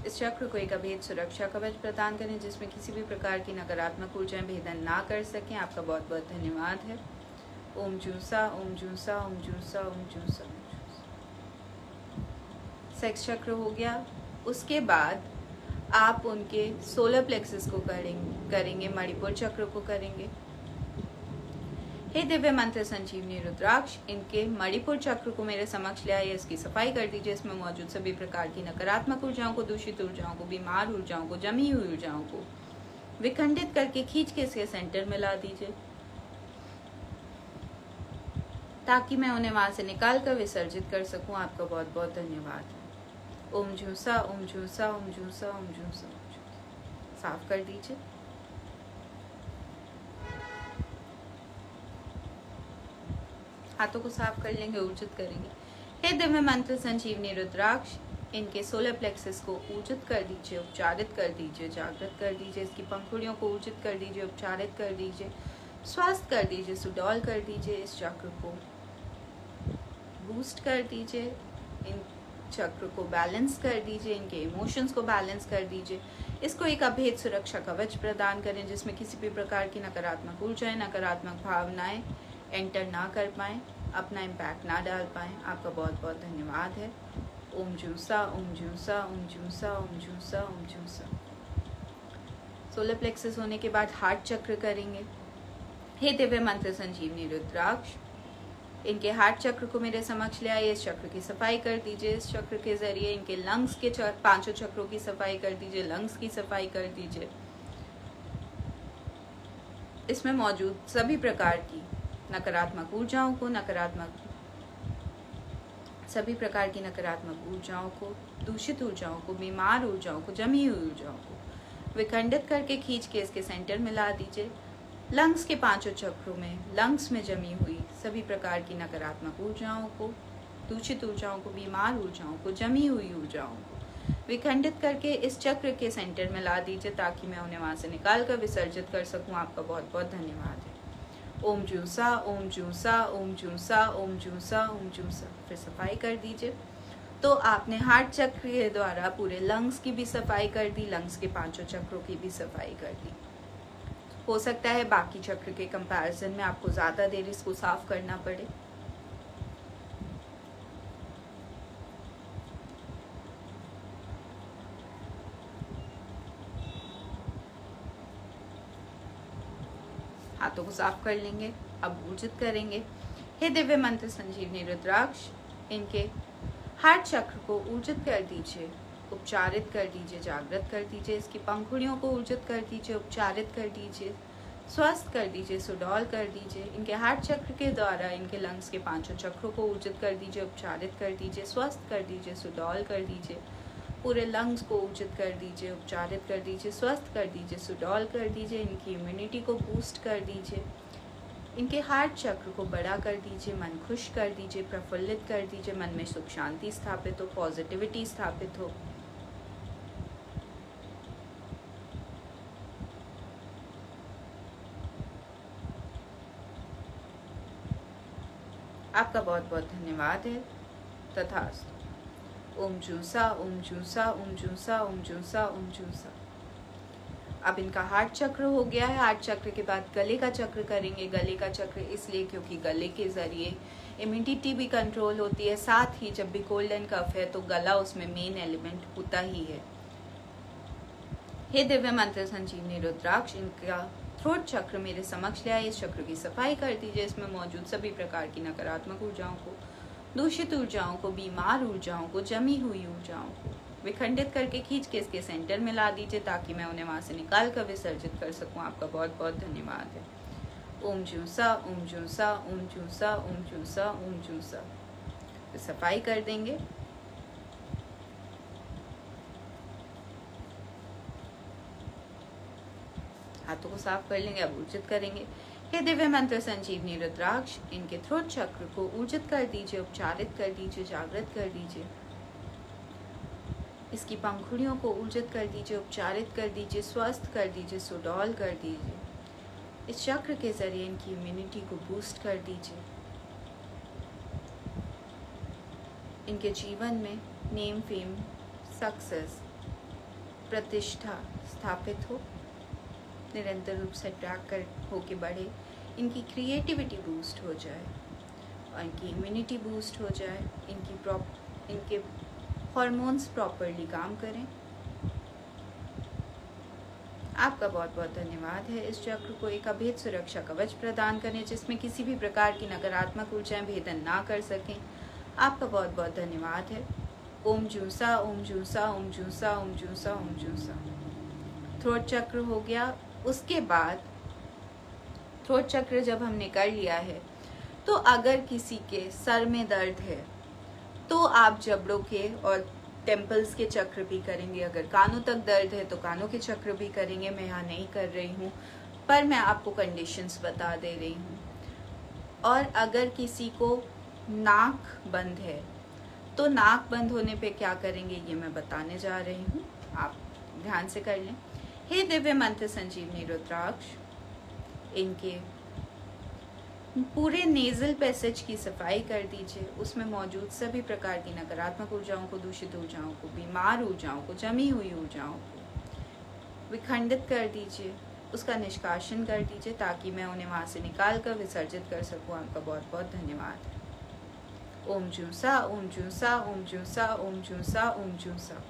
इस चक्र को एक अभेद सुरक्षा कवच प्रदान करें, जिसमें किसी भी प्रकार की नकारात्मक ऊर्जाएं भेदन ना कर सकें। आपका बहुत बहुत धन्यवाद है। ओम जूसा, ओम जूसा, ओम जूसा, ओम जूसा। सेक्स चक्र हो गया। उसके बाद आप उनके सोलर प्लेक्सस को करेंगे, मणिपुर चक्र को करेंगे। हे दिव्य मंत्र संजीवनी रुद्राक्ष इनके मणिपुर चक्र को मेरे समक्ष ले आइए। इसकी सफाई कर दीजिए। इसमें मौजूद सभी प्रकार की नकारात्मक ऊर्जाओं को, दूषित ऊर्जाओं को, बीमार ऊर्जाओं को, जमी हुई ऊर्जाओं को विखंडित करके खींच के इसके सेंटर में ला दीजिए, ताकि मैं उन्हें वहां से निकाल कर विसर्जित कर सकूं। आपका बहुत बहुत धन्यवाद। ओम झूसा, ओम झूसा, ओम झूसा, ओम झूसा। साफ कर दीजिए। हाथों को साफ कर लेंगे, ऊर्जित करेंगे। हे दिव्य मंत्र संजीवनी रुद्राक्ष इनके सोलर प्लेक्सस को ऊर्जित कर दीजिए, उपचारित कर दीजिए, जागृत कर दीजिए। इसकी पंखुड़ियों को ऊर्जित कर दीजिए, उपचारित कर दीजिए, स्वस्थ कर दीजिए, सुडौल कर दीजिए। इस चक्र को बूस्ट कर दीजिए, इन चक्र को बैलेंस कर दीजिए, इनके इमोशंस को बैलेंस कर दीजिए। इसको एक अभेद सुरक्षा कवच प्रदान करें, जिसमें किसी भी प्रकार की नकारात्मक ऊर्जाएं, नकारात्मक भावनाएं एंटर ना कर पाएं, अपना इम्पैक्ट ना डाल पाएं। आपका बहुत बहुत धन्यवाद है। ओम जूसा, ओम जूसा, ओम जूसा, ओम जूसा, ओम जूसा। सोलर प्लेक्सस होने के बाद हार्ट चक्र करेंगे। हे दिव्य मंत्र संजीवनी रुद्राक्ष इनके हार्ट चक्र को मेरे समक्ष ले आइए, इस चक्र की सफाई कर दीजिए। इस चक्र के जरिए इनके लंग्स के 5 चक्रों की सफाई कर दीजिए, लंग्स की सफाई कर दीजिए। इसमें मौजूद सभी प्रकार की नकारात्मक ऊर्जाओं को, सभी प्रकार की नकारात्मक ऊर्जाओं को, दूषित ऊर्जाओं को, बीमार ऊर्जाओं को, जमी हुई ऊर्जाओं को विखंडित करके खींच के इसके सेंटर में ला दीजिए। लंग्स के 5 चक्रों में, लंग्स में जमी हुई सभी प्रकार की नकारात्मक ऊर्जाओं को, दूषित ऊर्जाओं को, बीमार ऊर्जाओं को, जमी हुई ऊर्जाओं को विखंडित करके इस चक्र के सेंटर में ला दीजिए, ताकि मैं उन्हें वहां से निकाल कर विसर्जित कर सकूं। आपका बहुत बहुत धन्यवाद है। ओम जूसा, ओम जूसा, ओम जूसा, ओम जूसा, ओम जूसा। फिर सफाई कर दीजिए। तो आपने हार्ट चक्र के द्वारा पूरे लंग्स की भी सफाई कर दी, लंग्स के 5 चक्रों की भी सफाई कर दी। हो सकता है बाकी चक्र के कंपैरिजन में आपको ज़्यादा देर इसको साफ करना पड़े। हाथों को साफ कर लेंगे। अब ऊर्जित करेंगे। हे दिव्य मंत्र संजीवनी रुद्राक्ष, इनके हार्ट चक्र को ऊर्जित कर दीजिए, उपचारित कर दीजिए, जागृत कर दीजिए। इसकी पंखुड़ियों को ऊर्जित कर दीजिए, उपचारित कर दीजिए, स्वस्थ कर दीजिए, सुडौल कर दीजिए। इनके हार्ट चक्र के द्वारा इनके लंग्स के 5 चक्रों को ऊर्जित कर दीजिए, उपचारित कर दीजिए, स्वस्थ कर दीजिए, सुडौल कर दीजिए। पूरे लंग्स को ऊर्जित कर दीजिए, उपचारित कर दीजिए, स्वस्थ कर दीजिए, सुडौल कर दीजिए। इनकी इम्यूनिटी को बूस्ट कर दीजिए। इनके हार्ट चक्र को बड़ा कर दीजिए, मन खुश कर दीजिए, प्रफुल्लित कर दीजिए। मन में सुख शांति स्थापित हो, पॉजिटिविटी स्थापित हो। आपका बहुत बहुत धन्यवाद है। तथास्तु। ओम जूसा, ओम जूसा, ओम जूसा, ओम जूसा, ओम जूसा। अब इनका हार्ट चक्र हो गया है। हार्ट चक्र के बाद गले का चक्र करेंगे। गले का चक्र इसलिए क्योंकि गले के जरिए इम्यूनिटी भी कंट्रोल होती है। साथ ही जब भी कोल्ड एंड कफ है तो गला उसमें मेन एलिमेंट होता ही है। हे दिव्य मंत्र संजीवनी रुद्राक्ष, इनका थ्रोट चक्र मेरे समक्ष ले आए। इस चक्र की सफाई कर दीजिए। इसमें मौजूद सभी प्रकार की नकारात्मक ऊर्जाओं को, दूषित ऊर्जाओं को, बीमार ऊर्जाओं को, जमी हुई ऊर्जाओं को विखंडित करके खींच के इसके सेंटर में ला दीजिए, ताकि मैं उन्हें वहां से निकाल कर विसर्जित कर सकूं। आपका बहुत बहुत धन्यवाद है। ओम जूसा, ओम जूसा, ओम जूसा, ओम जूसा, ओम जूसा। सफाई कर देंगे। हाथों को साफ कर लेंगे। अब ऊर्जित करेंगे। हे दिव्य मंत्र संजीवनी रुद्राक्ष, इनके थ्रोट चक्र को ऊर्जित कर दीजिए, उपचारित कर दीजिए, जागृत कर दीजिए। इसकी पंखुड़ियों को ऊर्जित कर दीजिए, उपचारित कर दीजिए, स्वस्थ कर दीजिए, सुडौल कर दीजिए। इस चक्र के जरिए इनकी इम्यूनिटी को बूस्ट कर दीजिए। इनके जीवन में नेम, फेम, सक्सेस, प्रतिष्ठा स्थापित हो, निरंतर रूप से ट्रैक कर होके बढ़े। इनकी क्रिएटिविटी बूस्ट हो जाए और इनकी इम्यूनिटी बूस्ट हो जाए। इनके हॉर्मोन्स प्रॉपरली काम करें। आपका बहुत बहुत धन्यवाद है। इस चक्र को एक अभेद सुरक्षा कवच प्रदान करें, जिसमें किसी भी प्रकार की नकारात्मक ऊर्जाएं भेदन ना कर सकें। आपका बहुत बहुत धन्यवाद है। ओम जूसा, ओम जूसा, ओम जूसा, ओम जूसा, ओम जूसा। थ्रोट चक्र हो गया। उसके बाद थ्रोट चक्र जब हमने कर लिया है, तो अगर किसी के सर में दर्द है तो आप जबड़ों के और टेम्पल्स के चक्र भी करेंगे। अगर कानों तक दर्द है तो कानों के चक्र भी करेंगे। मैं यहाँ नहीं कर रही हूँ, पर मैं आपको कंडीशंस बता दे रही हूँ। और अगर किसी को नाक बंद है तो नाक बंद होने पे क्या करेंगे ये मैं बताने जा रही हूँ, आप ध्यान से कर लें। हे दिव्य मंत्र संजीवनी रुद्राक्ष, इनके पूरे नेजल पैसेज की सफाई कर दीजिए। उसमें मौजूद सभी प्रकार की नकारात्मक ऊर्जाओं को, दूषित ऊर्जाओं को, बीमार ऊर्जाओं को, जमी हुई ऊर्जाओं को विखंडित कर दीजिए। उसका निष्कासन कर दीजिए, ताकि मैं उन्हें वहां से निकाल कर विसर्जित कर सकूं। आपका बहुत बहुत धन्यवाद। ओम जूसा, ओम जूसा, ओम जूसा, ओम जूसा, ओम जूसा।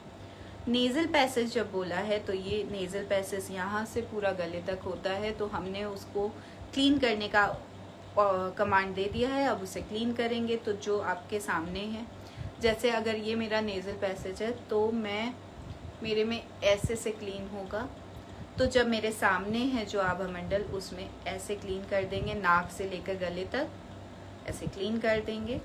नेजल पैसेज जब बोला है तो ये नेजल पैसेज यहाँ से पूरा गले तक होता है, तो हमने उसको क्लीन करने का कमांड दे दिया है, अब उसे क्लीन करेंगे। तो जो आपके सामने है, जैसे अगर ये मेरा नेजल पैसेज है तो मेरे में ऐसे से क्लीन होगा। तो जब मेरे सामने है जो आभामंडल, उसमें ऐसे क्लीन कर देंगे, नाक से लेकर गले तक ऐसे क्लीन कर देंगे।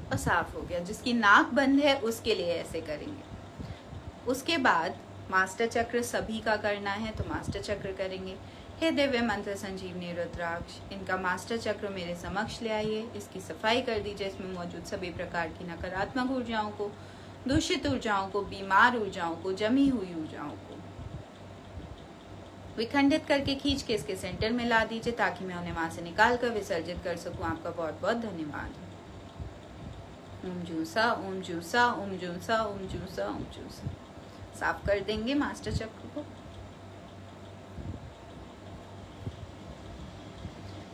और साफ हो गया। जिसकी नाक बंद है उसके लिए ऐसे करेंगे। उसके बाद मास्टर चक्र सभी का करना है, तो मास्टर चक्र करेंगे। हे दिव्य मंत्र संजीवनी रुद्राक्ष, इनका मास्टर चक्र मेरे समक्ष ले आइए। इसकी सफाई कर दीजिए। इसमें मौजूद सभी प्रकार की नकारात्मक ऊर्जाओं को, दूषित ऊर्जाओं को, बीमार ऊर्जाओं को, जमी हुई ऊर्जाओं को विखंडित करके खींच के इसके सेंटर में ला दीजिए, ताकि मैं उन्हें वहां से निकाल कर विसर्जित कर सकूं। आपका बहुत बहुत धन्यवाद। ओम जूसा, ओम जूसा, ओम जूसा, ओम जूसा, ओम जूसा। साफ कर देंगे मास्टर चक्र को।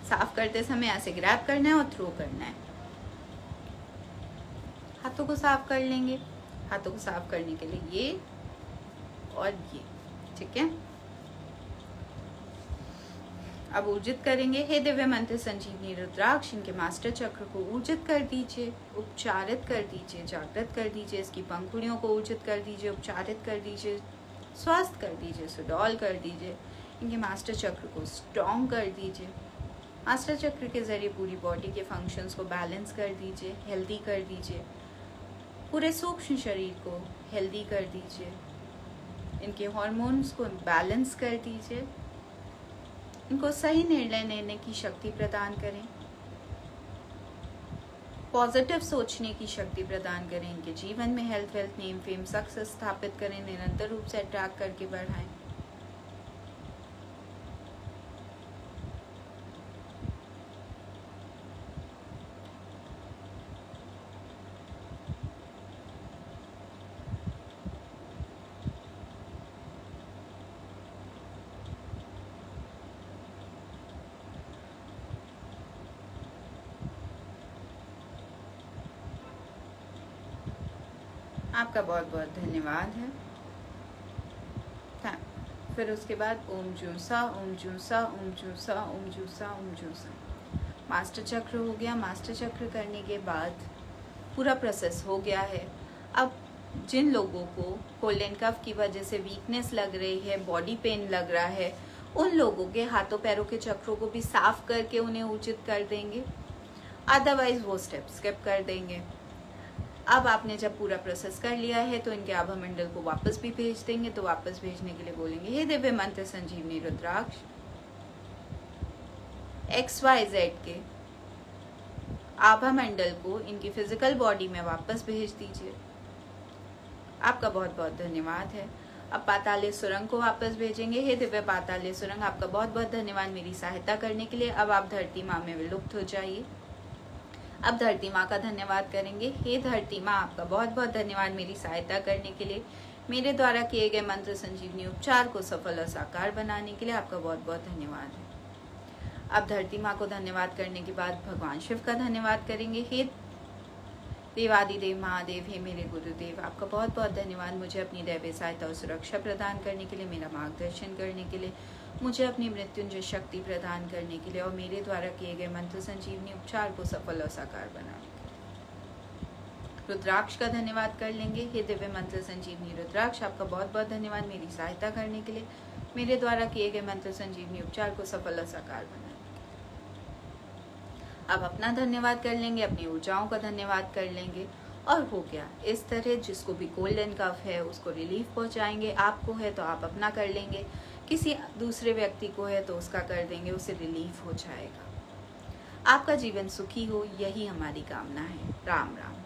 साफ करते समय ऐसे ग्रैब करना है और थ्रो करना है। हाथों को साफ कर लेंगे। हाथों को साफ करने के लिए ये और ये, ठीक है। अब ऊर्जित करेंगे। हे दिव्य मंत्र संजीवनी रुद्राक्ष, इनके मास्टर चक्र को ऊर्जित कर दीजिए, उपचारित कर दीजिए, जागृत कर दीजिए। इसकी पंखुड़ियों को ऊर्जित कर दीजिए, उपचारित कर दीजिए, स्वस्थ कर दीजिए, सुडौल कर दीजिए। इनके मास्टर चक्र को स्ट्रॉन्ग कर दीजिए। मास्टर चक्र के जरिए पूरी बॉडी के फंक्शंस को बैलेंस कर दीजिए, हेल्दी कर दीजिए। पूरे सूक्ष्म शरीर को हेल्दी कर दीजिए। इनके हार्मोन्स को बैलेंस कर दीजिए। इनको सही निर्णय लेने की शक्ति प्रदान करें, पॉजिटिव सोचने की शक्ति प्रदान करें। इनके जीवन में health, wealth, name, fame, success स्थापित करें, निरंतर रूप से अट्रैक्ट करके बढ़ाएं। आपका बहुत बहुत धन्यवाद है। फिर उसके बाद ओम जूसा, ओम जूसा, ओम जूसा, ओम जूसा, ओम जूसा। मास्टर चक्र हो गया। मास्टर चक्र करने के बाद पूरा प्रोसेस हो गया है। अब जिन लोगों को कोल्ड एंड कफ की वजह से वीकनेस लग रही है, बॉडी पेन लग रहा है, उन लोगों के हाथों पैरों के चक्रों को भी साफ करके उन्हें उचित कर देंगे। अदरवाइज वो स्टेप स्किप कर देंगे। अब आपने जब पूरा प्रोसेस कर लिया है तो इनके आभामंडल को वापस भी भेज देंगे। तो वापस भेजने के लिए बोलेंगे, हे दिव्य मंत्र संजीवनी रुद्राक्ष, XYZ के आभामंडल को इनकी फिजिकल बॉडी में वापस भेज दीजिए। आपका बहुत बहुत धन्यवाद है। अब पाताले सुरंग को वापस भेजेंगे। हे दिव्य पाताले सुरंग, आपका बहुत बहुत धन्यवाद मेरी सहायता करने के लिए। अब आप धरती माँ में विलुप्त हो जाइए। अब धरती माँ का धन्यवाद करेंगे। हे धरती माँ, आपका बहुत बहुत धन्यवाद मेरी सहायता करने के लिए, मेरे द्वारा किए गए मंत्र संजीवनी उपचार को सफल और साकार बनाने के लिए। आपका बहुत बहुत धन्यवाद है। अब धरती माँ को धन्यवाद करने के बाद भगवान शिव का धन्यवाद करेंगे। हे देवादिदेव महादेव, हे मेरे गुरुदेव, आपका बहुत बहुत धन्यवाद मुझे अपनी दैवीय सहायता और सुरक्षा प्रदान करने के लिए, मेरा मार्गदर्शन करने के लिए, मुझे अपनी मृत्युंजय शक्ति प्रदान करने के लिए और मेरे द्वारा किए गए मंत्र संजीवनी उपचार को सफल और साकार बनाने के लिए। रुद्राक्ष का धन्यवाद कर लेंगे। हे दिव्य मंत्र संजीवनी रुद्राक्ष, आपका बहुत बहुत धन्यवाद मेरी सहायता करने के लिए, मेरे द्वारा किए गए मंत्र संजीवनी उपचार को सफल और साकार बनाने। अब अपना धन्यवाद कर लेंगे, अपनी ऊर्जाओं का धन्यवाद कर लेंगे और हो गया। इस तरह जिसको भी कोल्ड एंड कफ है उसको रिलीफ पहुंचाएंगे। आपको है तो आप अपना कर लेंगे, किसी दूसरे व्यक्ति को है तो उसका कर देंगे, उसे रिलीफ हो जाएगा। आपका जीवन सुखी हो, यही हमारी कामना है। राम राम।